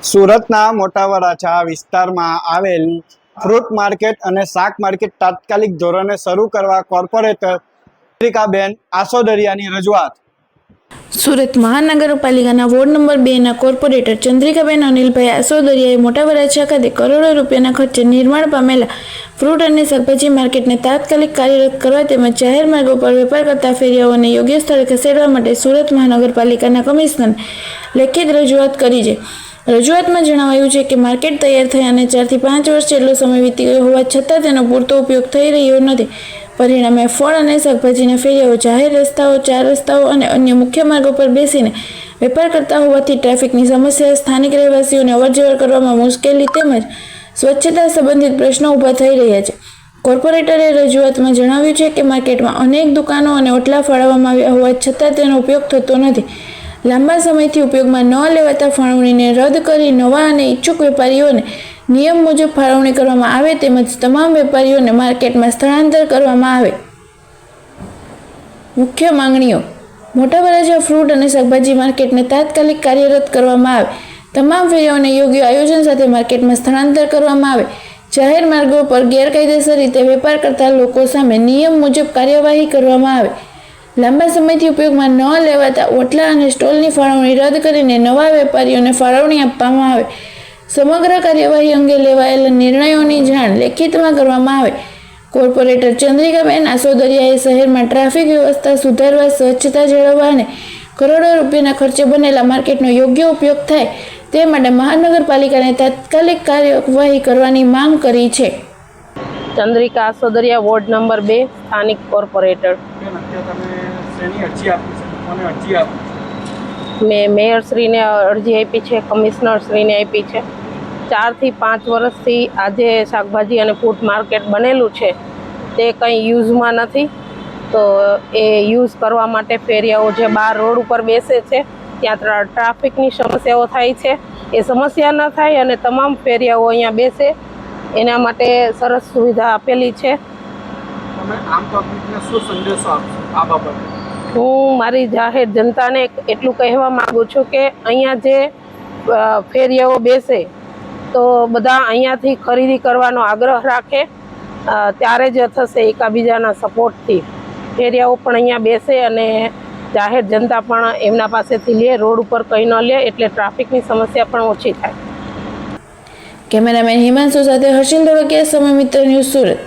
સુરતના મોટા વરાછા વિસ્તારમાં આવેલ ફ્રૂટ માર્કેટ અને શાક માર્કેટ તાત્કાલિક ધોરણે શરૂ કરવા કોર્પોરેટર ચંદ્રિકાબેન આસોદરિયાની રજૂઆત। સુરત મહાનગરપાલિકાના વોર્ડ નંબર 2ના કોર્પોરેટર ચંદ્રિકાબેન અનિલભાઈ આસોદરિયાએ મોટા વરાછા ખાતે કરોડો રૂપિયાના ખર્ચે નિર્માણ પામેલા ફ્રૂટ અને શાકભાજી માર્કેટને તાત્કાલિક કાર્યરત કરવા તેમજ જાહેર માર્ગો પર વેપાર કરતા ફેરિયાઓને યોગ્ય સ્થળે ખસેડવા માટે સુરત મહાનગરપાલિકાના કમિશનરને લેખિત રજૂઆત કરી છે। રજૂઆતમાં જણાવાયું છે કે માર્કેટ તૈયાર થયાને 4 થી 5 વર્ષ જેટલો સમય વીતી ગયો હોવા છતાં તેનો પૂરતો ઉપયોગ થઈ રહ્યો નથી। પરિણામે ફળ અને શાકભાજીના ફેરિયાઓ જાહેર રસ્તાઓ, 4 રસ્તાઓ અને અન્ય મુખ્ય માર્ગો પર બેસીને વેપાર કરતા હોવાથી ટ્રાફિકની સમસ્યા, સ્થાનિક રહેવાસીઓને અવરજવર કરવામાં મુશ્કેલી તેમજ સ્વચ્છતા સંબંધિત પ્રશ્નો ઊભા થઈ રહ્યા છે। કોર્પોરેટરે રજૂઆતમાં જણાવ્યું છે કે માર્કેટમાં અનેક દુકાનો અને ઓટલા ફાળવવામાં આવ્યા હોવા છતાં તેનો ઉપયોગ થતો નથી। લાંબા સમયથી ઉપયોગમાં ન લેવાતા ફાળવણીને રદ કરી નવા અને ઈચ્છુક વેપારીઓને નિયમ મુજબ ફાળવણી કરવામાં આવે તેમજ તમામ વેપારીઓને માર્કેટમાં સ્થળાંતર કરવામાં આવે। મુખ્ય માંગણીઓ: મોટા વરાછા ફ્રૂટ અને શાકભાજી માર્કેટને તાત્કાલિક કાર્યરત કરવામાં આવે, તમામ ફેરિયાઓને યોગ્ય આયોજન સાથે માર્કેટમાં સ્થળાંતર કરવામાં આવે, જાહેર માર્ગો પર ગેરકાયદેસર રીતે વેપાર કરતા લોકો સામે નિયમ મુજબ કાર્યવાહી કરવામાં આવે, લાંબા સમયથી ઉપયોગમાં ન લેવાતા ઓટલા અને સ્ટોલની ફાળવણી રદ કરીને નવા વેપારીઓને ફાળવણી આપવામાં આવે, સમગ્ર કાર્યવાહી અંગે લેવાયેલા નિર્ણયોની જાણ લેખિતમાં કરવામાં આવે। કોર્પોરેટર ચંદ્રિકાબેન આસોદરિયાએ શહેરમાં ટ્રાફિક વ્યવસ્થા સુધારવા, સ્વચ્છતા જાળવવા અને કરોડો રૂપિયાના ખર્ચે બનેલા માર્કેટનો યોગ્ય ઉપયોગ થાય તે માટે મહાનગરપાલિકાને તાત્કાલિક કાર્યવાહી કરવાની માંગ કરી છે। ચંદ્રિકા આસોદરિયા, વોર્ડ નંબર 2, સ્થાનિક કોર્પોરેટર। મેં મેયરશ્રીને અરજી આપી છે, કમિશનરશ્રીને આપી છે। 4 થી 5 વર્ષથી આજે શાકભાજી અને ફ્રૂટ માર્કેટ બનેલું છે તે કંઈ યુઝમાં નથી, તો એ યુઝ કરવા માટે ફેરિયાઓ જે બહાર રોડ ઉપર બેસે છે ત્યાં ટ્રાફિકની સમસ્યાઓ થાય છે, એ સમસ્યા ન થાય અને તમામ ફેરિયાઓ અહીંયા બેસે એના માટે સરસ સુવિધા આપેલી છે। હું મારી જાહેર જનતાને એટલું કહેવા માગું છું કે અહીંયા જે ફેરિયાઓ બેસે તો બધા અહીંયાથી ખરીદી કરવાનો આગ્રહ રાખે, ત્યારે જ થશે એકાબીજાના સપોર્ટથી। ફેરિયાઓ પણ અહીંયા બેસે અને જાહેર જનતા પણ એમના પાસેથી લે, રોડ ઉપર કંઈ ન લે, એટલે ટ્રાફિકની સમસ્યા પણ ઓછી થાય। કેમેરામેન હિમાંશુ સાથે હર્ષિલ ધોળકિયા, સમય મિત્ર ન્યૂઝ, સુરત।